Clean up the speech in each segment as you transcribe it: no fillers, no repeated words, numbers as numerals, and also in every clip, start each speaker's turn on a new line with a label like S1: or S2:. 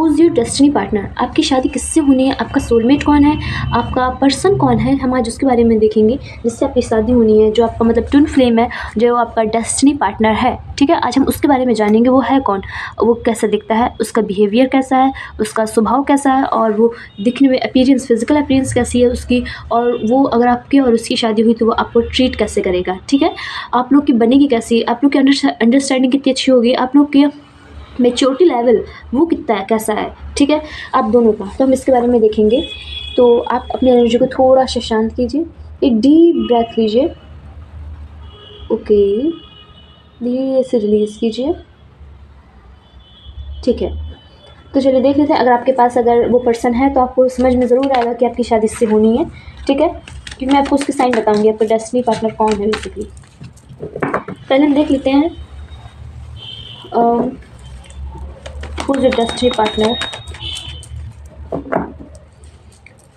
S1: Who is your destiny partner, आपकी शादी किससे होनी है, आपका सोलमेट कौन है, आपका पर्सन कौन है, हम आज उसके बारे में देखेंगे जिससे आपकी शादी होनी है, जो आपका मतलब ट्विन फ्लेम है, जो आपका डेस्टिनी पार्टनर है। ठीक है, आज हम उसके बारे में जानेंगे, वो है कौन, वो कैसा दिखता है, उसका बिहेवियर कैसा है, उसका स्वभाव कैसा है, और वो दिखने में अपीयरेंस, फिजिकल अपीयरेंस कैसी है उसकी, और वो अगर आपकी और उसकी शादी हुई तो वो आपको ट्रीट कैसे करेगा। ठीक है, आप लोग की बनेगी कैसी, आप लोग की अंडरस्टैंडिंग कितनी अच्छी होगी, आप लोग के मेच्योरिटी लेवल वो कितना है, कैसा है। ठीक है, आप दोनों का, तो हम इसके बारे में देखेंगे। तो आप अपनी एनर्जी को थोड़ा सा शांत कीजिए, एक डीप ब्रेथ लीजिए, ओके, धीरे से रिलीज़ कीजिए। ठीक है, तो चलिए देख लेते हैं, अगर आपके पास अगर वो पर्सन है तो आपको समझ में ज़रूर आएगा कि आपकी शादी इससे होनी है। ठीक है, क्योंकि मैं आपको उसके साइन बताऊंगी, आपका डेस्टिनी पार्टनर कौन है बेसिकली। पहले हम देख लेते हैं who is your destiny partner,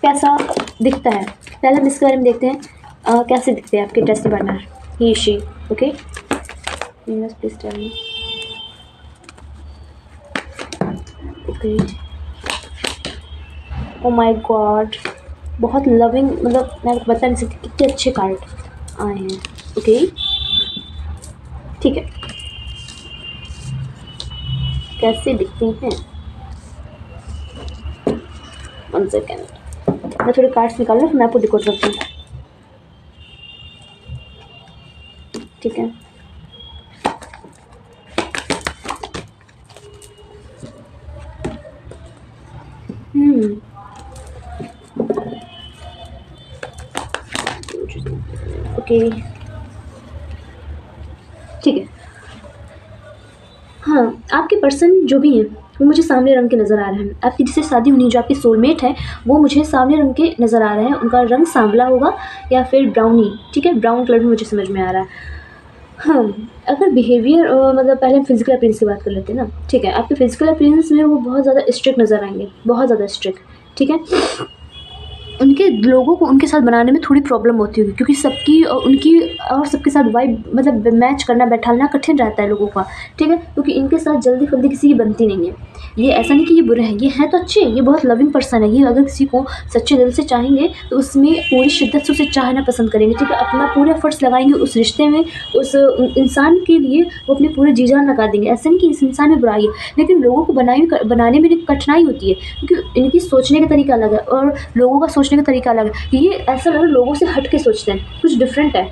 S1: कैसा दिखता है। पहले हम इसके बारे में देखते हैं कैसे दिखते हैं आपके destiny partner, he she. Okay, please tell me. Okay, oh my god, बहुत लविंग, मतलब मैं आपको बता नहीं सकती कितने अच्छे कार्ड आए हैं। ओके, ठीक है, कैसे दिखते हैं, 1 सेकेंड, मैं थोड़े कार्ड्स निकाल लूँ, फिर मैं आपको डिकोड करती हूँ। ठीक है, ओके, ठीक है। हाँ, आपके पर्सन जो भी हैं वो मुझे सामने रंग के नज़र आ रहे हैं। आपकी जिससे शादी होनी है, जो आपकी सोलमेट है, वो मुझे सामने रंग के नज़र आ रहे हैं। उनका रंग सांवला होगा या फिर ब्राउनी। ठीक है, ब्राउन कलर में मुझे समझ में आ रहा है। हाँ, अगर बिहेवियर मतलब पहले हम फिजिकल अपीयरेंस की बात कर लेते हैं ना। ठीक है, आपके फिजिकल अपीयरेंस में वो बहुत ज़्यादा स्ट्रिक्ट नज़र आएंगे, बहुत ज़्यादा स्ट्रिक्ट। ठीक है, उनके लोगों को उनके साथ बनाने में थोड़ी प्रॉब्लम होती होगी, क्योंकि सबकी उनकी और सबके साथ वाइब मतलब मैच करना, बैठाना कठिन रहता है लोगों का। ठीक है, क्योंकि इनके साथ जल्दी फल्दी किसी की बनती नहीं है। ये ऐसा नहीं कि ये बुरे हैं, ये हैं तो अच्छे, ये बहुत लविंग पर्सन है। ये अगर किसी को सच्चे दिल से चाहेंगे तो उसमें पूरी शिद्दत से उसे चाहना पसंद करेंगे। ठीक है, अपना पूरे एफर्ट्स लगाएंगे उस रिश्ते में, उस इंसान के लिए वो अपने पूरे जी जान लगा देंगे। ऐसा नहीं कि इस इंसान में बुराई है, लेकिन लोगों को बनाने में कठिनाई होती है, क्योंकि इनकी सोचने का तरीका अलग है और लोगों का सोचने का तरीका अलग है। ये ऐसा लग रहा है लोगों से हट के सोचते हैं, कुछ डिफरेंट है,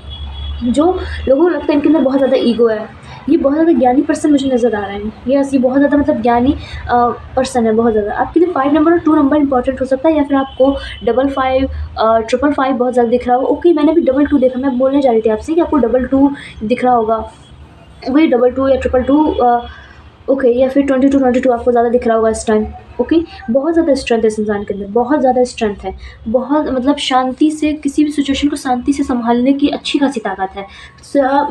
S1: जो लोगों को लगता है इनके अंदर बहुत ज़्यादा ईगो है। ये बहुत ज़्यादा ज्ञानी पर्सन मुझे नज़र आ रहे हैं। यस, ये बहुत ज़्यादा मतलब ज्ञानी पर्सन है, बहुत ज़्यादा। आपके लिए 5 नंबर और 2 नंबर इंपॉर्टेंट हो सकता है, या फिर आपको 55 555 बहुत ज़्यादा दिख रहा हो। ओके, मैंने भी 22 देखा, मैं बोलने जा रही थी आपसे कि आपको 22 दिख रहा होगा, वही 22 या 222 ओके, या फिर 22 आपको ज़्यादा दिख रहा होगा इस टाइम। ओके, बहुत ज़्यादा स्ट्रेंथ है इस इंसान के अंदर, बहुत ज़्यादा स्ट्रेंथ है, बहुत मतलब शांति से किसी भी सिचुएशन को शांति से संभालने की अच्छी खासी ताकत है।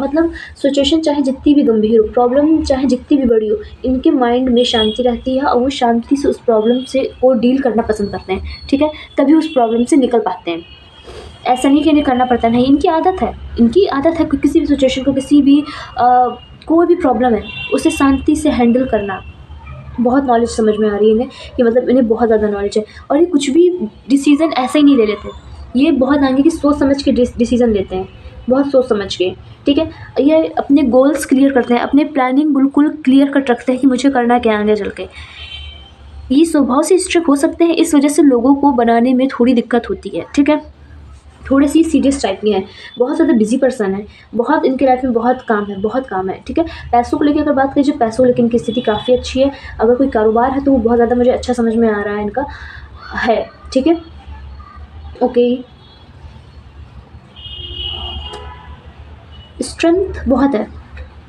S1: मतलब सिचुएशन चाहे जितनी भी गंभीर हो, प्रॉब्लम चाहे जितनी भी बड़ी हो, इनके माइंड में शांति रहती है और वो शांति से उस प्रॉब्लम से वो डील करना पसंद करते हैं। ठीक है, तभी उस प्रॉब्लम से निकल पाते हैं। ऐसा नहीं कि इन्हें करना पड़ता, नहीं, इनकी आदत है, इनकी आदत है कि किसी भी सिचुएशन को, किसी भी कोई भी प्रॉब्लम है, उसे शांति से हैंडल करना। बहुत नॉलेज समझ में आ रही है इन्हें, कि मतलब इन्हें बहुत ज़्यादा नॉलेज है, और ये कुछ भी डिसीज़न ऐसे ही नहीं ले लेते। ये बहुत आगे की सोच समझ के डिसीज़न लेते हैं, बहुत सोच समझ के। ठीक है, ये अपने गोल्स क्लियर करते हैं, अपने प्लानिंग बिल्कुल क्लियर कट रखते हैं कि मुझे करना क्या आगे चल के। ये स्वभाव से स्ट्रिक्ट हो सकते हैं, इस वजह से लोगों को बनाने में थोड़ी दिक्कत होती है। ठीक है, थोड़ी सी सीरियस टाइप की है, बहुत ज़्यादा बिजी पर्सन है, बहुत इनके लाइफ में बहुत काम है, बहुत काम है। ठीक है, पैसों को लेकर अगर बात करें, पैसों को लेकर इनकी स्थिति काफ़ी अच्छी है। अगर कोई कारोबार है तो वो बहुत ज़्यादा मुझे अच्छा समझ में आ रहा है इनका है। ठीक है, ओके, स्ट्रेंथ बहुत है,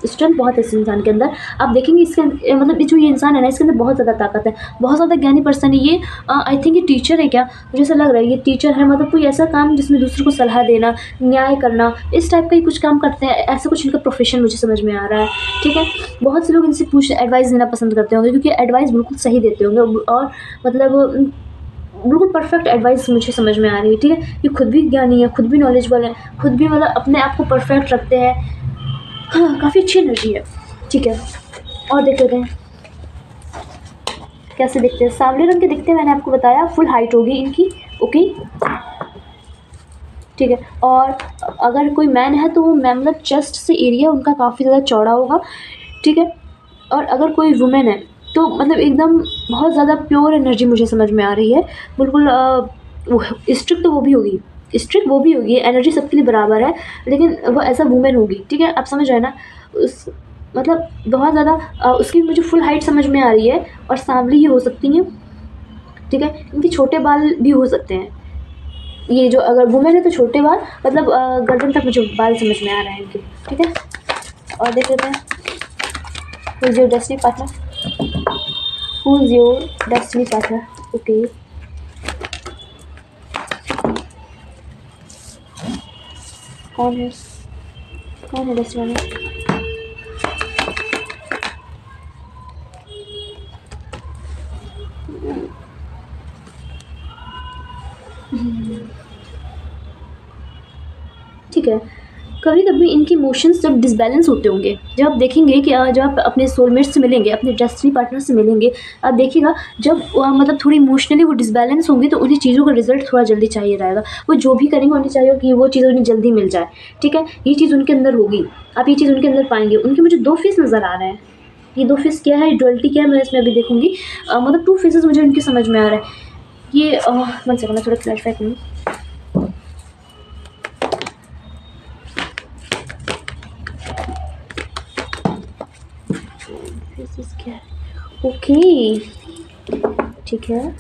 S1: स्ट्रेंथ बहुत है इस इंसान के अंदर। आप देखेंगे इसके मतलब जो ये इंसान है ना, इसके अंदर बहुत ज़्यादा ताकत है, बहुत ज़्यादा ज्ञानी पर्सन है ये। आई थिंक ये टीचर है क्या, मुझे ऐसा लग रहा है ये टीचर है। मतलब कोई ऐसा काम जिसमें दूसरों को सलाह देना, न्याय करना, इस टाइप का ही कुछ काम करते हैं, ऐसा कुछ इनका प्रोफेशन मुझे समझ में आ रहा है। ठीक है, बहुत से लोग इनसे एडवाइस देना पसंद करते होंगे, क्योंकि एडवाइस बिल्कुल सही देते होंगे, और मतलब बिल्कुल परफेक्ट एडवाइस मुझे समझ में आ रही है। ठीक है, ये खुद भी ज्ञानी है, खुद भी नॉलेजेबल है, खुद भी मतलब अपने आप को परफेक्ट रखते हैं। हाँ, काफ़ी अच्छी एनर्जी है। ठीक है, और देख लेते हैं कैसे दिखते हैं? सांवले रंग के दिखते हैं, मैंने आपको बताया। फुल हाइट होगी इनकी, ओके, ठीक है। और अगर कोई मैन है तो वो मैन मतलब चेस्ट से एरिया उनका काफ़ी ज़्यादा चौड़ा होगा, ठीक है। और अगर कोई वुमेन है तो मतलब एकदम बहुत ज़्यादा प्योर एनर्जी मुझे समझ में आ रही है, बिल्कुल स्ट्रिक्ट तो वो भी होगी, स्ट्रिक्ट वो भी होगी, एनर्जी सबके लिए बराबर है, लेकिन वो एज अ वुमेन होगी, ठीक है। आप समझ रहे हैं ना? उस मतलब बहुत ज़्यादा उसकी मुझे फुल हाइट समझ में आ रही है, और सांवली ही हो सकती हैं, ठीक है। इनके छोटे बाल भी हो सकते हैं, ये जो अगर वुमेन है तो छोटे बाल, मतलब गर्दन तक मुझे बाल समझ में आ रहे हैं इनके, ठीक है। और देख लेते हैं who is your destiny partner, who is your destiny partner, okay. कौन है, कौन है डेस्टिनी पार्टनर? ठीक है। कभी कभी इनके इमोशंस जब डिसबैलेंस होते होंगे, जब आप देखेंगे कि जब आप अपने सोलमेट से मिलेंगे, अपने डेस्टिनी पार्टनर से मिलेंगे, आप देखिएगा जब मतलब थोड़ी इमोशनली वो डिसबैलेंस होंगे तो उन्हें चीज़ों का रिजल्ट थोड़ा जल्दी चाहिए रहेगा। वो जो भी करेंगे उन्हें चाहिए कि वो चीज़ उन्हें जल्दी मिल जाए, ठीक है। ये चीज़ उनके अंदर होगी, आप ये चीज़ उनके अंदर पाएंगे। उनके मुझे 2 फेस नज़र आ रहे हैं, ये 2 फेस क्या है, डुअलिटी क्या है, मैं इसमें अभी देखूंगी। मतलब 2 फेसेस मुझे उनके समझ में आ रहा है। ये 1 सेकंड, मैं थोड़ा क्लैरिफाई करूँ। क्या है, ओके, ठीक है,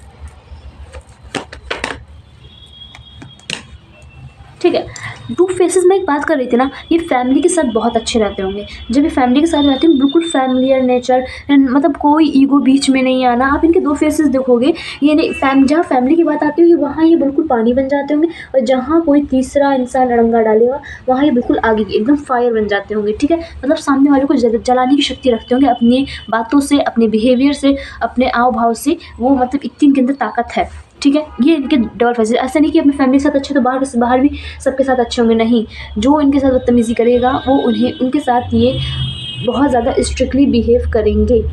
S1: ठीक है। 2 फेसेस में एक बात कर रही थी ना, ये फैमिली के साथ बहुत अच्छे रहते होंगे। जब ये फैमिली के साथ रहते हैं बिल्कुल फैमिलियर नेचर, मतलब कोई ईगो बीच में नहीं आना। आप इनके 2 फेसेस देखोगे, ये नहीं जहाँ फैमिली की बात आती होगी वहाँ ये बिल्कुल पानी बन जाते होंगे, और जहाँ कोई तीसरा इंसान अड़ंगा डालेगा वहाँ ये बिल्कुल आगे एकदम फायर बन जाते होंगे, ठीक है। मतलब सामने वाले को जलाने की शक्ति रखते होंगे अपनी बातों से, अपने बिहेवियर से, अपने आव भाव से। वो मतलब इतनी इनके अंदर ताकत है, ठीक है। ये इनके डबल फेसेस। ऐसा नहीं कि अपनी फैमिली के साथ अच्छे तो बाहर भी सबके साथ अच्छे होंगे, नहीं। जो इनके साथ बदतमीज़ी करेगा वो उनके साथ ये बहुत ज़्यादा स्ट्रिक्टली बिहेव करेंगे,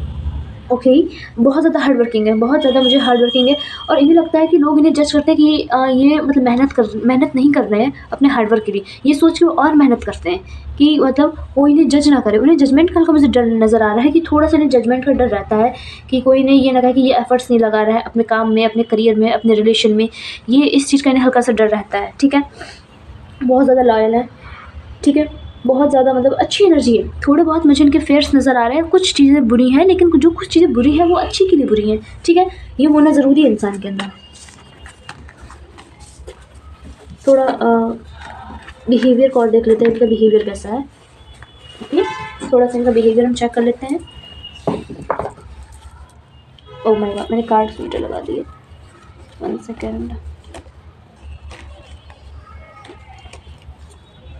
S1: ओके। बहुत ज़्यादा हार्ड वर्किंग है, बहुत ज़्यादा मुझे हार्ड वर्किंग है। और इन्हें लगता है कि लोग इन्हें जज करते हैं कि ये मतलब मेहनत नहीं कर रहे हैं अपने हार्ड वर्क के लिए, ये सोच के वो और मेहनत करते हैं कि मतलब वो इन्हें जज ना करे। उन्हें जजमेंट का मुझे डर नज़र आ रहा है कि थोड़ा सा इन्हें जजमेंट का डर रहता है कि कोई इन्हें ये ना कहे कि ये एफर्ट्स नहीं लगा रहा है अपने काम में, अपने करियर में, अपने रिलेशन में। ये इस चीज़ का इन्हें हल्का सा डर रहता है, ठीक है। बहुत ज़्यादा लॉयल है, ठीक है। बहुत ज़्यादा मतलब अच्छी एनर्जी है। थोड़े बहुत मुझे इनके फेयर्स नज़र आ रहे हैं, कुछ चीज़ें बुरी हैं, लेकिन जो कुछ चीज़ें बुरी हैं वो अच्छी के लिए बुरी हैं, ठीक है। ये होना ज़रूरी है इंसान के अंदर। थोड़ा बिहेवियर को और देख लेते हैं, इनका बिहेवियर कैसा है, ओके। थोड़ा सा इनका बिहेवियर हम चेक कर लेते हैं। ओह माय गॉड, मैंने कार्ड स्वीटर लगा दिए, 1 second,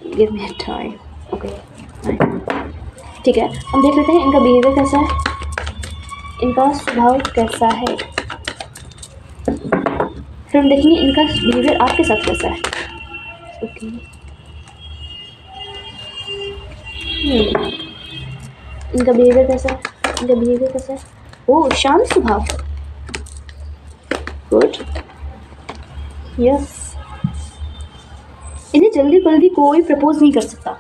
S1: give me time, okay, ठीक है। हम देख लेते हैं इनका बिहेवियर कैसा है, इनका स्वभाव कैसा है। फिर हम देखेंगे इनका बिहेवियर आपके साथ कैसा है, ओके। इनका बिहेवियर कैसा है, इनका बिहेवियर कैसा है, ओह शांत स्वभाव, गुड, यस। इन्हें जल्दी कोई प्रपोज नहीं कर सकता,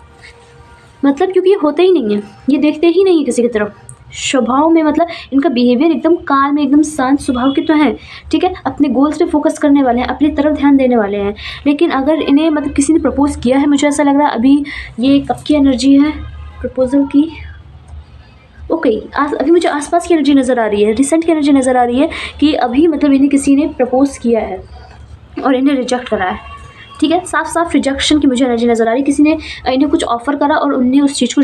S1: मतलब क्योंकि ये होता ही नहीं है, ये देखते ही नहीं है किसी की तरफ। स्वभाव में मतलब इनका बिहेवियर एकदम काम में एकदम शांत स्वभाव के तो हैं, ठीक है। अपने गोल्स पे फोकस करने वाले हैं, अपनी तरफ ध्यान देने वाले हैं। लेकिन अगर इन्हें मतलब किसी ने प्रपोज किया है, मुझे ऐसा लग रहा है अभी ये कब की एनर्जी है प्रपोजल की, ओके। अभी मुझे आसपास की एनर्जी नज़र आ रही है, रिसेंट की एनर्जी नज़र आ रही है कि अभी मतलब इन्हें किसी ने प्रपोज किया है और इन्हें रिजेक्ट करा है, ठीक है। साफ रिजेक्शन की मुझे एनर्जी नज़र आ रही है। किसी ने इन्हें कुछ ऑफर करा और उनने उस चीज़ को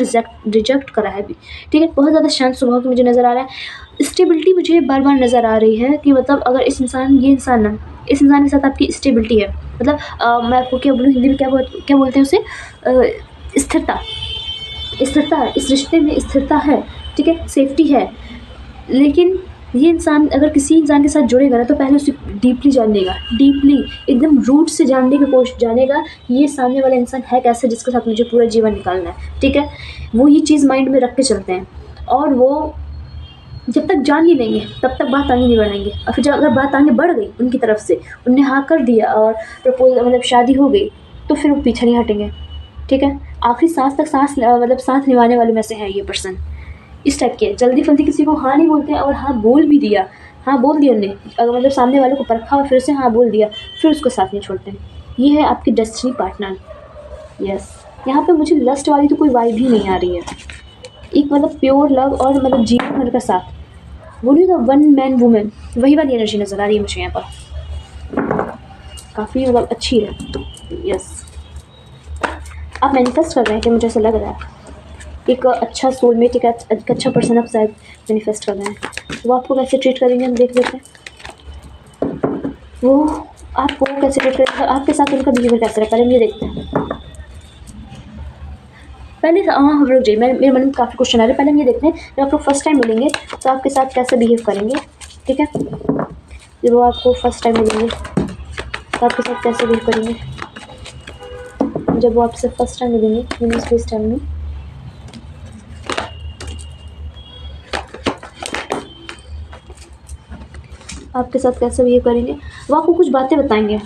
S1: रिजेक्ट करा है भी, ठीक है। बहुत ज़्यादा शांत स्वभाव की मुझे नज़र आ रहा है। स्टेबिलिटी मुझे बार नज़र आ रही है कि मतलब अगर इस इंसान के साथ आपकी स्टेबिलिटी है, मतलब मैं आपको क्या बोलूँ हिंदी में, क्या बोलते हैं उसे, स्थिरता है, इस रिश्ते में स्थिरता है, ठीक है, सेफ्टी है। लेकिन ये इंसान अगर किसी इंसान के साथ जुड़ेगा ना तो पहले उसे डीपली जानेगा, डीपली एकदम रूट से जानने की कोशिश, जानेगा ये सामने वाला इंसान है कैसे, जिसके साथ मुझे पूरा जीवन निकालना है, ठीक है। वो ये चीज़ माइंड में रख के चलते हैं और वो जब तक जान नहीं लेंगे तब तक बात आगे नहीं बढ़ाएंगे, और फिर जब अगर बात आगे बढ़ गई उनकी तरफ से, उनने हाँ कर दिया और प्रपोज मतलब शादी हो गई, तो फिर वो पीछे नहीं हटेंगे। ठीक है, आखिरी सांस तक मतलब सांस निभाने वाले में से है ये पर्सन। इस टाइप के जल्दी फल्दी किसी को हाँ नहीं बोलते हैं, और हाँ बोल भी दिया, हाँ बोल दिया उन्हें, अगर मतलब सामने वाले को परखा और फिर से हाँ बोल दिया, फिर उसको साथ नहीं छोड़ते हैं। ये है आपकी डेस्टिनी पार्टनर। यस, यहाँ पे मुझे लस्ट वाली तो कोई वाइब ही नहीं आ रही है। एक मतलब प्योर लव और मतलब जीवन भर का साथ, बोलिए तो वन मैन वुमेन, वही वाली एनर्जी नज़र आ रही है मुझे यहाँ पर। काफ़ी मतलब अच्छी है। यस, आप मैनिफेस्ट कर रहे हैं कि मुझे ऐसा लग रहा है एक अच्छा सोलमेट, एक अच्छा पर्सन आप शायद मैनिफेस्ट कर रहे हैं। वो आपको कैसे ट्रीट करेंगे हम देख लेते हैं। वो आपको कैसे ट्रीट करेंगे, आपके साथ उनका बिहेवियर कैसा है, पहले हम ये देखते हैं। पहले हाँ रुक जाइए, मेरे मन में काफ़ी क्वेश्चन आ रहे हैं। पहले हम ये देखते हैं जब आप लोग फर्स्ट टाइम मिलेंगे तो आपके साथ कैसे बिहेव करेंगे। ठीक है, जब वो आपको फर्स्ट टाइम मिलेंगे तो आपके साथ कैसे बिहेव करेंगे। जब वो आपसे फर्स्ट टाइम मिलेंगे यूनिवर्स टाइम में, आपके साथ कैसे बिहेव करेंगे। वो आपको कुछ बातें बताएंगे।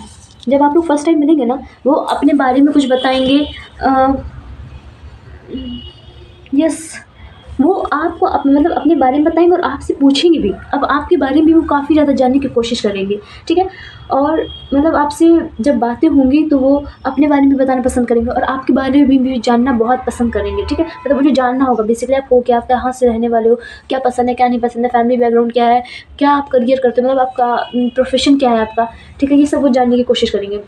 S1: जब आप लोग फर्स्ट टाइम मिलेंगे ना, वो अपने बारे में कुछ बताएंगे। यस, वो आपको मतलब अपने बारे में बताएंगे और आपसे पूछेंगे भी। अब आपके बारे में भी वो काफ़ी ज़्यादा जानने की कोशिश करेंगे। ठीक है, और मतलब आपसे जब बातें होंगी तो वो अपने बारे में बताना पसंद करेंगे और आपके बारे में भी जानना बहुत पसंद करेंगे। ठीक है, मतलब मुझे जानना होगा बेसिकली आप हो क्या, आप कहाँ से रहने वाले हो, क्या पसंद है क्या नहीं पसंद है, फैमिली बैकग्राउंड क्या है, क्या आप करियर करते हो, मतलब आपका प्रोफेशन क्या है आपका। ठीक है, ये सब वो जानने की कोशिश करेंगे।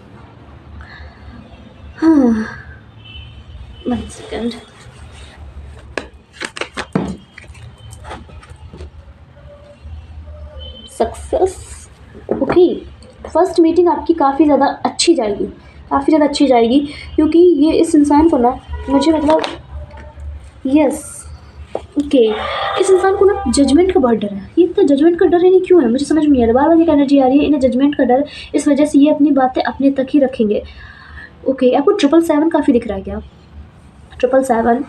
S1: हाँ, 1 second. Success, okay. First meeting आपकी काफ़ी ज़्यादा अच्छी जाएगी, काफ़ी ज़्यादा अच्छी जाएगी, क्योंकि ये इस इंसान को ना मुझे मतलब यस ओके, इस इंसान को ना जजमेंट का बहुत डर है। ये इतना जजमेंट का डर इन्हें क्यों है मुझे समझ में नहीं आ रहा। बार बार एक एनर्जी आ रही है, इन्हें जजमेंट का डर, इस वजह से ये अपनी बातें अपने तक ही रखेंगे। ओके, आपको 777 काफ़ी दिख रहा है क्या? 777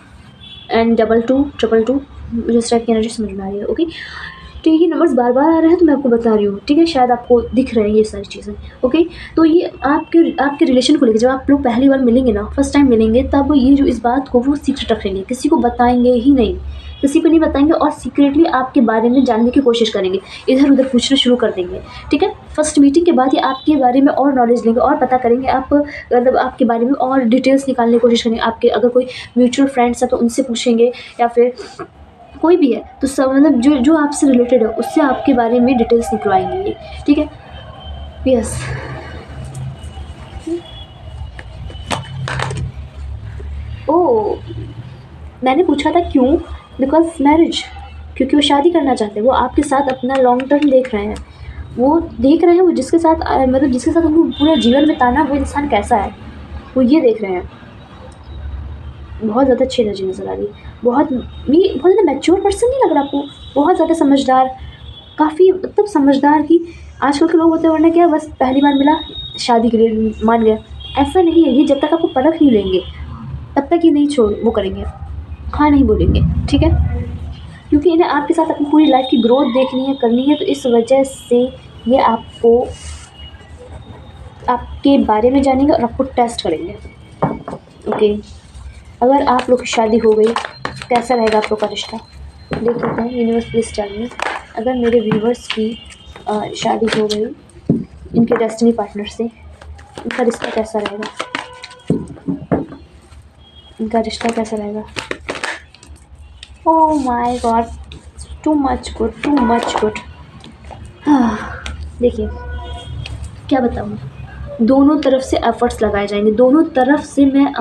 S1: एंड 22 222, मुझे इस टाइप की एनर्जी समझ में आ रही है। ओके, तो ये नंबर्स बार बार आ रहे हैं तो मैं आपको बता रही हूँ। ठीक है, शायद आपको दिख रहे हैं ये सारी चीज़ें। ओके, तो ये आपके रिलेशन को लेकर जब आप लोग पहली बार मिलेंगे ना, फर्स्ट टाइम मिलेंगे, तब ये जो इस बात को वो सीक्रेट रखेंगे, किसी को बताएंगे ही नहीं, किसी को नहीं बताएंगे, और सीक्रेटली आपके बारे में जानने की कोशिश करेंगे, इधर उधर पूछना शुरू कर देंगे। ठीक है, फर्स्ट मीटिंग के बाद ये आपके बारे में और नॉलेज लेंगे और पता करेंगे, आप मतलब आपके बारे में और डिटेल्स निकालने की कोशिश करेंगे। आपके अगर कोई म्यूचुअल फ्रेंड्स है तो उनसे पूछेंगे, या फिर कोई भी है तो सब मतलब जो जो आपसे रिलेटेड है उससे आपके बारे में डिटेल्स निकलवाएंगे ये। ठीक है, यस। ओह, मैंने पूछा था क्यों, बिकॉज मैरिज, क्योंकि वो शादी करना चाहते हैं, वो आपके साथ अपना लॉन्ग टर्म देख रहे हैं, वो देख रहे हैं वो जिसके साथ मतलब जिसके साथ उनको पूरा जीवन बिताना, वो इंसान कैसा है वो ये देख रहे हैं। बहुत ज़्यादा अच्छी एनर्जी नज़र आ रही है, बहुत ज़्यादा मैच्योर पर्सन नहीं लग रहा आपको, बहुत ज़्यादा समझदार, काफ़ी मतलब समझदार की आजकल के लोग होते हैं, वरना क्या बस पहली बार मिला शादी के लिए मान गया, ऐसा नहीं है। ये जब तक आपको परख नहीं लेंगे तब तक ये नहीं छोड़ वो करेंगे, हाँ नहीं बोलेंगे। ठीक है, क्योंकि इन्हें आपके साथ अपनी पूरी लाइफ की ग्रोथ देखनी है, करनी है, तो इस वजह से ये आपको आपके बारे में जानेंगे और आपको टेस्ट करेंगे। ओके, अगर आप लोग की शादी हो गई कैसा रहेगा आप लोग का रिश्ता, देख लेते हैं यूनिवर्स प्लीज टेल मी। अगर मेरे व्यूवर्स की शादी हो गई इनके डेस्टिनी पार्टनर से, इनका रिश्ता कैसा रहेगा, इनका रिश्ता कैसा रहेगा। Oh my God, too much good, too much good. देखिए क्या बताऊँ, दोनों तरफ से एफर्ट्स लगाए जाएंगे, दोनों तरफ से मैं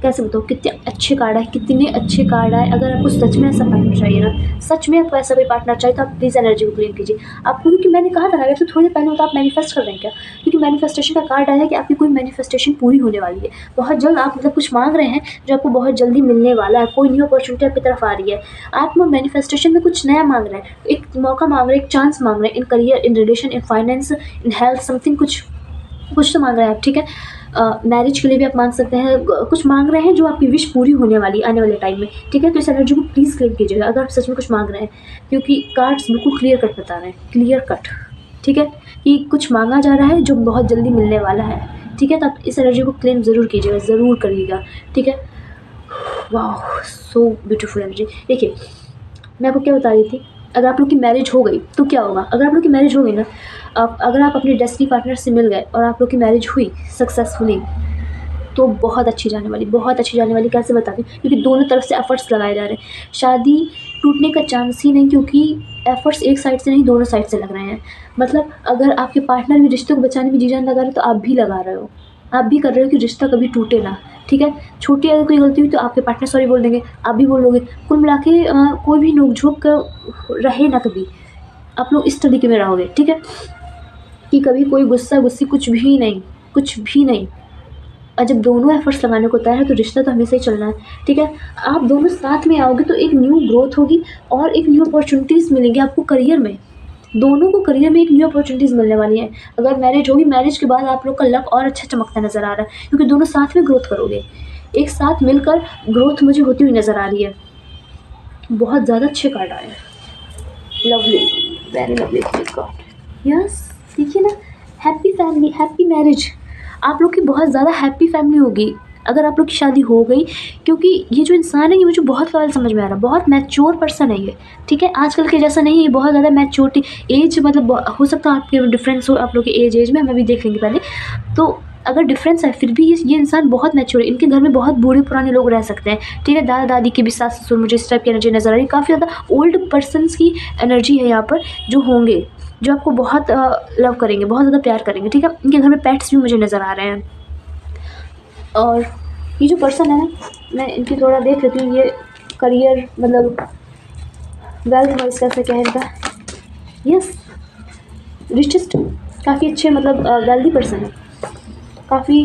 S1: कैसे बताऊँ कितने अच्छे कार्ड है, कितने अच्छे कार्ड है। अगर आपको सच में ऐसा पार्टनर चाहिए ना, सच में आपको ऐसा कोई पार्टनर चाहिए तो आप प्लीज़ एनर्जी को क्लीन कीजिए। आपको क्योंकि मैंने कहा था ना, अगर तो थोड़ी देर पहले होता आप मैनिफेस्ट कर रहे हैं क्या, क्योंकि मैनिफेस्टेशन का कार्ड आया है कि आपकी कोई मैनिफेस्टेशन पूरी होने वाली है बहुत जल्द। आप मतलब कुछ मांग रहे हैं जो आपको बहुत जल्दी मिलने वाला है, कोई न्यू अपॉर्चुनिटी आपकी तरफ आ रही है। आप मैनिफेस्टेशन में कुछ नया मांग रहे हैं, एक मौका मांग रहे हैं, एक चांस मांग रहे हैं, in career, in relation, in finance, in health, something कुछ तो मांग रहे हैं आप। ठीक है, मैरिज के लिए भी आप मांग सकते हैं, कुछ मांग रहे हैं जो आपकी विश पूरी होने वाली आने वाले टाइम में, ठीक है। तो इस एनर्जी को प्लीज़ क्लेम कीजिएगा अगर आप सच में कुछ मांग रहे हैं, क्योंकि कार्ड्स बिल्कुल क्लियर कट बता रहे हैं, क्लियर कट, ठीक है, कि कुछ मांगा जा रहा है जो बहुत जल्दी मिलने वाला है, ठीक है। तो आप इस एनर्जी को क्लेम ज़रूर कीजिएगा, ज़रूर करिएगा, ठीक है। वाह, सो ब्यूटीफुल एनर्जी। देखिए, मैं आपको क्या बता रही थी, अगर आप लोग की मैरिज हो गई तो क्या होगा। अगर आप लोग की मैरिज हो गई ना, अगर आप अपने डेस्टिनी पार्टनर से मिल गए और आप लोग की मैरिज हुई सक्सेसफुली, तो बहुत अच्छी जाने वाली, बहुत अच्छी जाने वाली। कैसे बता दूँ, क्योंकि दोनों तरफ से एफर्ट्स लगाए जा रहे हैं। शादी टूटने का चांस ही नहीं, क्योंकि एफर्ट्स एक साइड से नहीं, दोनों साइड से लग रहे हैं। मतलब अगर आपके पार्टनर भी रिश्ते को बचाने में जी जान लगा रहे हैं, तो आप भी लगा रहे हो, आप भी कर रहे हो कि रिश्ता कभी टूटे ना, ठीक है। छोटी अगर कोई गलती हुई तो आपके पार्टनर सॉरी बोल देंगे, आप भी बोलोगे। कुल मिला के कोई भी नोक-झोंक रहे ना कभी, आप लोग इस तरीके में रहोगे, ठीक है, कि कभी कोई गुस्सा-गुस्सी कुछ भी नहीं, कुछ भी नहीं। और जब दोनों एफर्ट्स लगाने को तैयार है तो रिश्ता तो हमेशा ही चलना है, ठीक है। आप दोनों साथ में आओगे तो एक न्यू ग्रोथ होगी और एक न्यू अपॉर्चुनिटीज़ मिलेंगी आपको करियर में। दोनों को करियर में एक न्यू अपॉर्चुनिटीज़ मिलने वाली है। अगर मैरिज होगी, मैरिज के बाद आप लोग का लक और अच्छा चमकता नज़र आ रहा है, क्योंकि दोनों साथ में ग्रोथ करोगे। एक साथ मिलकर ग्रोथ मुझे होती हुई नज़र आ रही है। बहुत ज़्यादा अच्छे कार्ड आए हैं, lovely, very lovely God. Yes, देखिए ना, हैप्पी फैमिली, हैप्पी मैरिज, आप लोग की बहुत ज़्यादा हैप्पी फैमिली होगी अगर आप लोग की शादी हो गई। क्योंकि ये जो इंसान है, ये मुझे बहुत लॉयल समझ में आ रहा है, बहुत मैच्योर पर्सन है ये, ठीक है। आजकल के जैसा नहीं है, बहुत ज़्यादा मैच्योरिटी, एज मतलब हो सकता है आपके डिफरेंस हो, आप लोग के एज में, हमें भी देख लेंगे पहले। तो अगर डिफरेंस है फिर भी ये इंसान बहुत मैच्योर है। इनके घर में बहुत बूढ़े पुराने लोग रह सकते हैं, ठीक है। दादा दादी के भी सास ससुर, मुझे इस टाइप की एनर्जी नज़र आ रही है। काफ़ी ज़्यादा ओल्ड पर्सनस की एनर्जी है यहाँ पर, जो होंगे, जो आपको बहुत लव करेंगे, बहुत ज़्यादा प्यार करेंगे, ठीक है। इनके घर में पेट्स भी मुझे नज़र आ रहे हैं। और ये जो पर्सन है ना, मैं इनकी थोड़ा देख लेती हूँ, ये करियर मतलब वेल्थ वाइज कैसे क्या है इनका। यस, रिचेस्ट, काफ़ी अच्छे, मतलब वेल्दी पर्सन है, काफ़ी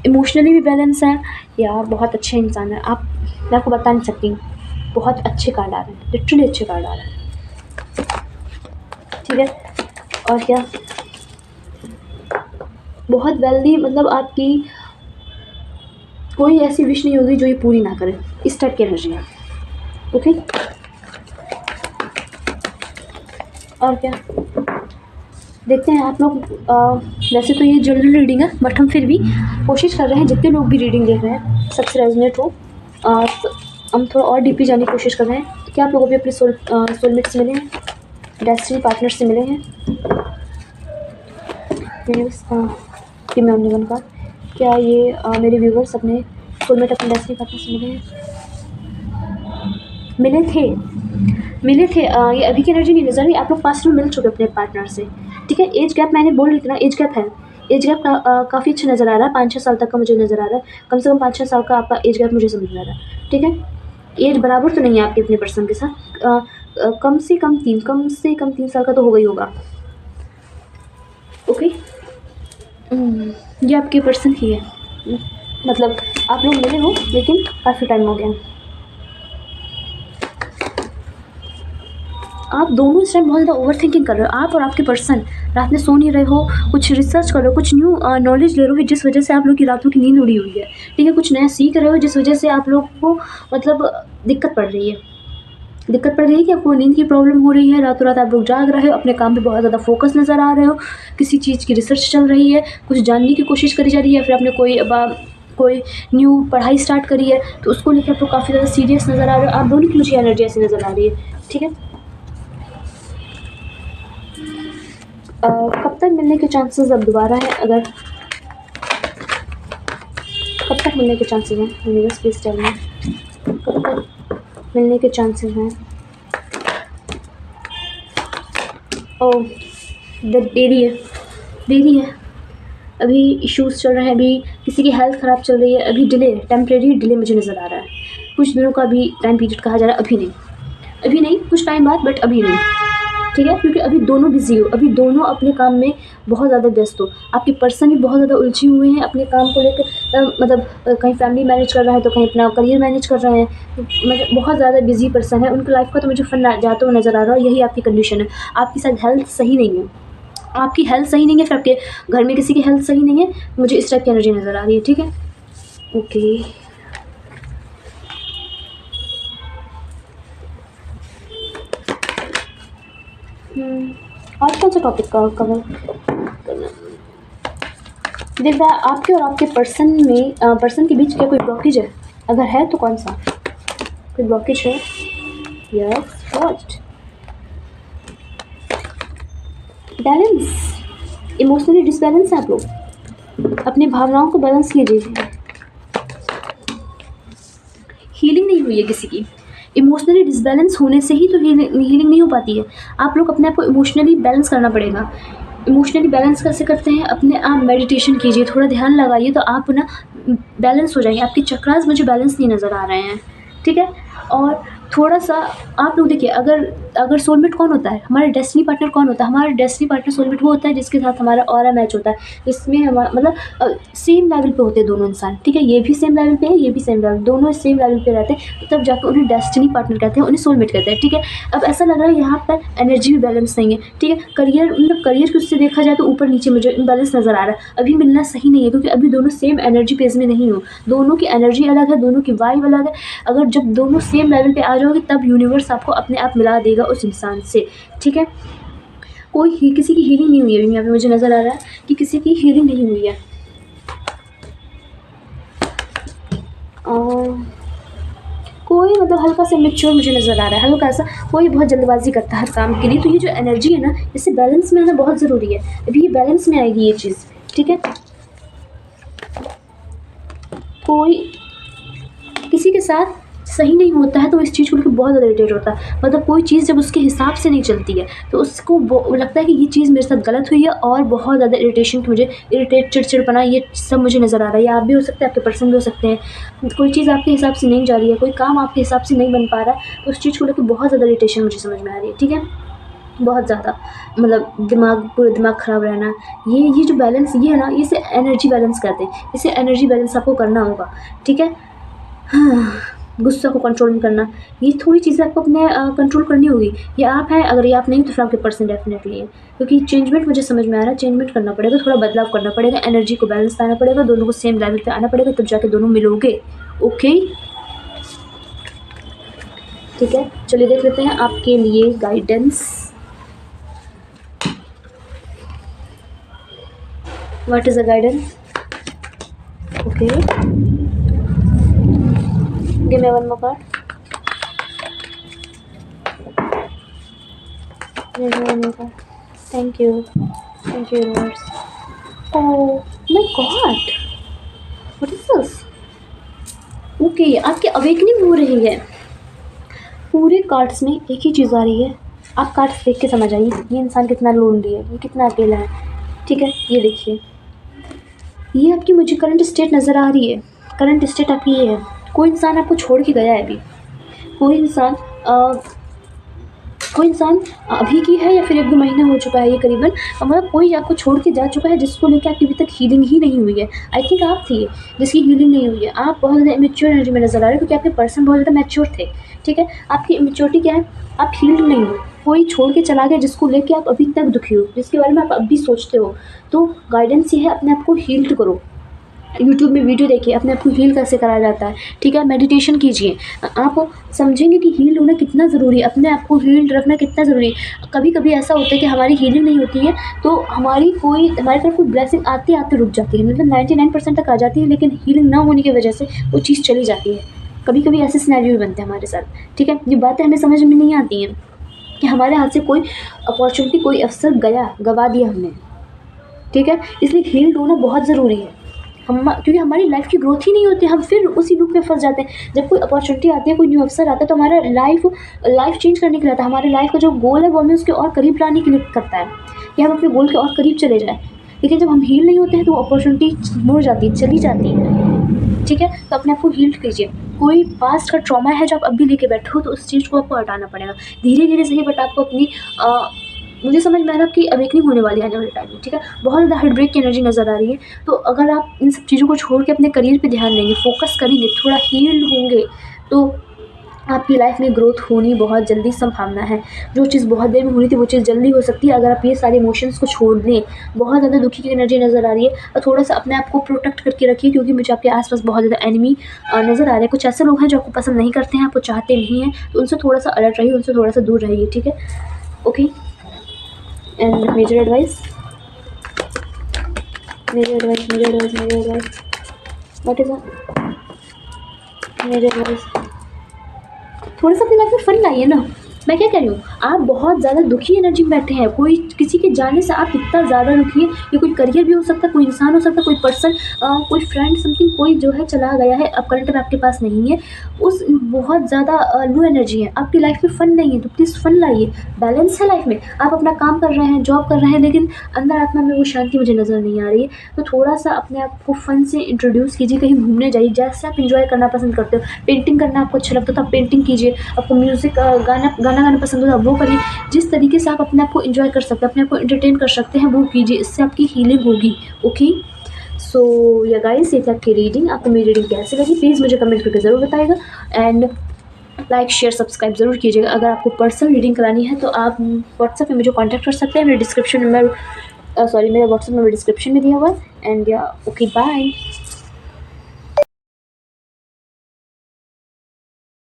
S1: इमोशनली भी बैलेंस है यार, बहुत अच्छे इंसान है आप। मैं आपको बता नहीं सकती, बहुत अच्छे कार्ड आ रहे हैं, लिटरली अच्छे कार्ड आ रहे हैं, ठीक है। और क्या, बहुत वेल्दी, मतलब आपकी कोई ऐसी विश नहीं होगी जो ये पूरी ना करे, इस टाइप की एनर्जी है, ओके। और क्या, देखते हैं आप लोग। वैसे तो ये जनरल रीडिंग है, बट हम फिर भी कोशिश कर रहे हैं, जितने लोग भी रीडिंग देख रहे हैं सबसे रेजोनेट हो। तो हम थोड़ा और डीपली जाने की कोशिश कर रहे हैं। क्या आप लोगों भी अपने सोलमेट से मिले हैं, डेस्टिनी पार्टनर से मिले हैं? वन का, क्या ये मेरे व्यूवर्स अपने सोलमेट, अपने डेस्टिनी पार्टनर से मिले हैं? मिले थे। ये अभी की एनर्जी नहीं नजर रही, आप लोग पास्ट में मिल चुके अपने पार्टनर से, ठीक है। एज गैप मैंने बोल रही थी ना, एज गैप है, एज गैप काफ़ी अच्छा नज़र आ रहा है, 5-6 साल तक का मुझे नज़र आ रहा है, कम से कम 5-6 साल का आपका एज गैप मुझे समझ में आ रहा है, ठीक है। एज बराबर तो नहीं है आपके अपने पर्सन के साथ, कम से कम 3 साल का तो हो गई होगा, ओके। ये आपके पर्सन ही है, मतलब आप लोग मिले हो लेकिन काफ़ी टाइम हो गया। आप दोनों इस टाइम बहुत ज़्यादा ओवर थिंकिंग कर रहे हो, आप और आपके पर्सन रात में सो नहीं रहे हो, कुछ रिसर्च कर रहे हो, कुछ न्यू नॉलेज ले रहे हो, जिस वजह से आप लोग की रातों की नींद उड़ी हुई है, ठीक है। कुछ नया सीख रहे हो, जिस वजह से आप लोग को मतलब दिक्कत पड़ रही है कि आपको नींद की प्रॉब्लम हो रही है, रातों रात आप लोग जाग रहे हो, अपने काम पे बहुत ज़्यादा फोकस नज़र आ रहे हो, किसी चीज़ की रिसर्च चल रही है, कुछ जानने की कोशिश करी जा रही है, फिर आपने कोई न्यू पढ़ाई स्टार्ट करी है, तो उसको लेकर आप लोग काफ़ी ज़्यादा सीरियस नज़र आ रहे हो। आप दोनों की मुझे एनर्जी ऐसी नज़र आ रही है, ठीक है। कब तक मिलने के चांसेस अब दोबारा है, अगर कब तक मिलने के चांसेस हैं, यूनिवर्स प्लीज टेल मी, कब तक मिलने के चांसेस हैं? ओह, देरी है, अभी इश्यूज़ चल रहे हैं, अभी किसी की हेल्थ ख़राब चल रही है, अभी डिले, टेम्परेरी डिले मुझे नज़र आ रहा है, कुछ दिनों का भी टाइम पीरियड कहा जा रहा है, अभी नहीं, कुछ टाइम बाद, बट अभी नहीं, ठीक है। क्योंकि अभी दोनों बिजी हो, अभी दोनों अपने काम में बहुत ज़्यादा व्यस्त हो, आपके पर्सन भी बहुत ज़्यादा उलझे हुए हैं अपने काम को लेकर, मतलब कहीं फैमिली मैनेज कर रहा है तो कहीं अपना करियर मैनेज कर रहे हैं, मतलब बहुत ज़्यादा बिजी पर्सन है, उनकी लाइफ का तो मुझे फन जाता हुआ नज़र आ रहा है। यही आपकी कंडीशन है, आपकी शायद हेल्थ सही नहीं है, आपकी हेल्थ सही नहीं है, फिर आपके घर में किसी की हेल्थ सही नहीं है, मुझे इस टाइप की एनर्जी नज़र आ रही है, ठीक है। ओके, आज कौन सा टॉपिक का कवर करना? देख रहा है आपके और आपके पर्सन के बीच क्या कोई ब्लॉकेज है? अगर है तो कौन सा? कोई ब्लॉकेज है? Yes, first balance, emotionally disbalance है आप लोग, अपनी भावनाओं को बैलेंस कीजिए। हीलिंग नहीं हुई है किसी की, इमोशनली डिसबैलेंस होने से ही तो हीलिंग नहीं हो पाती है। आप लोग अपने आप को इमोशनली बैलेंस करना पड़ेगा। इमोशनली बैलेंस कैसे करते हैं? अपने आप मेडिटेशन कीजिए, थोड़ा ध्यान लगाइए, तो आप ना बैलेंस हो जाएंगे। आपके चक्रास मुझे बैलेंस नहीं नज़र आ रहे हैं, ठीक है। और थोड़ा सा आप लोग देखिए, अगर सोलमेट कौन होता है, हमारा डेस्टिनी पार्टनर कौन होता है? हमारा डेस्टिनी पार्टनर सोलमेट वो होता है जिसके साथ हमारा ऑरा मैच होता है, जिसमें हमारा मतलब सेम लेवल पे होते हैं दोनों इंसान, ठीक है। ये भी सेम लेवल पे है, ये भी सेम लेवल, दोनों सेम लेवल पे रहते हैं, तब जाकर उन्हें डेस्टिनी पार्टनर कहते हैं, उन्हें सोलमेट कहते हैं, ठीक है। अब ऐसा लग रहा है यहाँ पर एनर्जी भी बैलेंस नहीं है, ठीक है। करियर मतलब करियर की उससे देखा जाए तो ऊपर नीचे मुझे इम्बैलेंस नज़र आ रहा है, अभी मिलना सही नहीं है, क्योंकि अभी दोनों सेम एनर्जी पेज में नहीं हो, दोनों की एनर्जी अलग है, दोनों की वाइब अलग है। अगर जब दोनों सेम लेवल पे आ जाओगे तब यूनिवर्स आपको अपने आप मिला देगा उस इंसान से, ठीक है। किसी की हीलिंग नहीं हुई है अभी यहाँ पे, मुझे नज़र आ रहा है कि किसी की हीलिंग नहीं हुई है। कोई मतलब हल्का सा मेच्योर मुझे नज़र आ रहा है, हल्का सा, कोई बहुत जल्दबाजी करता है हर काम के लिए। तो ये जो एनर्जी है ना, इससे बैलेंस में आना बहुत ज़रूरी है, अभी ये बैलेंस में आएगी ये चीज़, ठीक है। कोई किसी के साथ सही नहीं होता है तो इस चीज़ को लेकर बहुत ज़्यादा इरिटेट होता है, मतलब कोई चीज़ जब उसके हिसाब से नहीं चलती है तो उसको लगता है कि ये चीज़ मेरे साथ गलत हुई है, और बहुत ज़्यादा इरिटेशन की मुझे चिड़चिड़पना, ये सब मुझे नज़र आ रहा है। आप भी हो सकते हैं, आपके पर्सन भी हो सकते हैं। कोई चीज़ आपके हिसाब से नहीं जा रही है, कोई काम आपके हिसाब से नहीं बन पा रहा है, तो उस चीज़ को लेकर बहुत ज़्यादा इरिटेशन मुझे समझ में आ रही है, ठीक है। बहुत ज़्यादा मतलब पूरा दिमाग ख़राब रहना, ये जो बैलेंस ये है ना, इसे एनर्जी बैलेंस कहते हैं, इसे एनर्जी बैलेंस आपको करना होगा, ठीक है। हाँ, गुस्सा को कंट्रोल में करना, ये थोड़ी चीज़ें आपको अपने कंट्रोल करनी होगी। ये आप हैं, अगर ये आप नहीं तो फिर आपके पर्सन डेफिनेटली है, क्योंकि चेंजमेंट मुझे समझ में आ रहा है, चेंजमेंट करना पड़ेगा, थोड़ा बदलाव करना पड़ेगा, एनर्जी को बैलेंस लाना पड़ेगा, दोनों को सेम लेवल पे आना पड़ेगा, तब जाके दोनों मिलोगे, ओके, ठीक है। चलिए देख लेते हैं आपके लिए guidance. What is the guidance? Okay, give me one more card. Give me one more card. Thank you universe. Oh my god, what is this? Okay, आपकी अवेकनिंग हो रही है। पूरे कार्ड्स में एक ही चीज़ आ रही है, आप कार्ड्स देख के समझ आइए ये इंसान कितना लोनली है, ये कितना अकेला है, ठीक है। ये देखिए, ये आपकी मुझे करंट स्टेट नज़र आ रही है, करंट स्टेट आपकी ये है। कोई इंसान आपको छोड़ के गया है अभी, कोई इंसान अभी की है या फिर 1-2 महीना हो चुका है ये करीबन, मतलब कोई आपको छोड़ के जा चुका है जिसको लेकर आपकी अभी तक हीलिंग ही नहीं हुई है। आई थिंक आप थी जिसकी हीलिंग नहीं हुई है। आप बहुत ज़्यादा इमेच्योर एनर्जी में नज़र आ रहे हैं, क्योंकि आपके पर्सन बहुत ज़्यादा मैच्योर थे, ठीक है। आपकी इमेच्योरिटी क्या है? आप हील्ड नहीं हो, कोई छोड़ के चला गया जिसको लेके आप अभी तक दुखी हो, जिसके बारे में आप अभी सोचते हो। तो गाइडेंस ये है, अपने आप को हील्ड करो, यूट्यूब में वीडियो देखिए, अपने आप को हील कैसे कराया जाता है, ठीक है। मेडिटेशन कीजिए, आप समझेंगे कि हील होना कितना ज़रूरी है, अपने आप को हील्ड रखना कितना ज़रूरी है। कभी कभी ऐसा होता है कि हमारी हीलिंग नहीं होती है तो हमारी तरफ कोई ब्लेसिंग आते आते रुक जाती है, मतलब 99% तक आ जाती है, लेकिन हीलिंग ना होने की वजह से वो चीज़ चली जाती है। कभी कभी ऐसे सिनेरियो भी बनते हैं हमारे साथ, ठीक है। ये बातें हमें समझ में नहीं आती हैं कि हमारे हाथ से कोई अपॉर्चुनिटी, कोई अवसर गवा दिया हमने, ठीक है। इसलिए हील्ड होना बहुत ज़रूरी है, क्योंकि हमारी लाइफ की ग्रोथ ही नहीं होती, हम फिर उसी लूप में फंस जाते हैं। जब कोई अपॉर्चुनिटी आती है, कोई न्यू अवसर आता है, तो हमारा लाइफ चेंज करने के लिए आता है। हमारे लाइफ का जो गोल है वो हमें उसके और करीब लाने के लिए करता है कि हम अपने गोल के और करीब चले जाएँ। लेकिन जब हम हील नहीं होते हैं तो वो अपॉर्चुनिटी मुड़ जाती है, चली जाती है, ठीक है। तो अपने आप को हील कीजिए। कोई पास्ट का ट्रॉमा है जो आप अभी लेके बैठे हो, तो उस चीज़ को आपको हटाना पड़ेगा, धीरे धीरे सही, बट आपको अपनी मुझे समझ में आ रहा है कि अवेकनिंग होने वाली है आने वाले टाइम में, ठीक है। बहुत ज़्यादा हार्ट ब्रेक की एनर्जी नज़र आ रही है। तो अगर आप इन सब चीज़ों को छोड़ के अपने करियर पे ध्यान देंगे, फोकस करेंगे, थोड़ा हील्ड होंगे, तो आपकी लाइफ में ग्रोथ होनी बहुत जल्दी संभावना है। जो चीज़ बहुत देर में होनी थी वो चीज़ जल्दी हो सकती है अगर आप ये सारे इमोशंस को छोड़ दें। बहुत ज़्यादा दुखी की एनर्जी नज़र आ रही है और थोड़ा सा अपने आप को प्रोटेक्ट करके रखिए, क्योंकि मुझे आपके आसपास बहुत ज़्यादा एनिमी नज़र आ रहे हैं। कुछ ऐसे लोग हैं जो आपको पसंद नहीं करते हैं, आपको चाहते नहीं हैं, तो उनसे थोड़ा सा अलर्ट रहिए, उनसे थोड़ा सा दूर रहिए, ठीक है। Okay, and major advice, what is major advice, थोड़ा सा अपनी लाइफ में फन लाइए ना। मैं क्या कह रही हूँ, आप बहुत ज़्यादा दुखी एनर्जी में बैठे हैं, कोई किसी के जाने से आप इतना ज़्यादा दुखी है। ये कोई करियर भी हो सकता है, कोई इंसान हो सकता है, कोई पर्सन, कोई फ्रेंड समथिंग, कोई जो है चला गया है, अब करंट में आपके पास नहीं है। उस बहुत ज़्यादा लो एनर्जी है, आपकी लाइफ में फ़न नहीं है, तो प्लीज़ फ़न लाइए। बैलेंस है लाइफ में, आप अपना काम कर रहे हैं, जॉब कर रहे हैं, लेकिन अंदर आत्मा में वो शांति मुझे नज़र नहीं आ रही है। तो थोड़ा सा अपने आप को फ़न से इंट्रोड्यूस कीजिए, कहीं घूमने जाइए, जैसे आप इंजॉय करना पसंद करते हो। पेंटिंग करना आपको अच्छा लगता है तो आप पेंटिंग कीजिए, आपको म्यूज़िक गाना पसंद हो तो आप वो करिए। जिस तरीके से आप अपने आप को एंजॉय कर सकते हैं, अपने आप को एंटरटेन कर सकते हैं, वो कीजिए, इससे आपकी हीलिंग होगी। ओके, सो या गाइस, ये थी आपकी रीडिंग। आपको मेरी रीडिंग कैसी लगी प्लीज़ मुझे कमेंट करके ज़रूर बताइएगा, एंड लाइक शेयर सब्सक्राइब ज़रूर कीजिएगा। अगर आपको पर्सनल रीडिंग करानी है तो आप व्हाट्सएप पे मुझे कॉन्टैक्ट कर सकते हैं, मेरे डिस्क्रिप्शन में मेरा व्हाट्सएप नंबर डिस्क्रिप्शन में दिया हुआ है। एंड या ओके, बाय।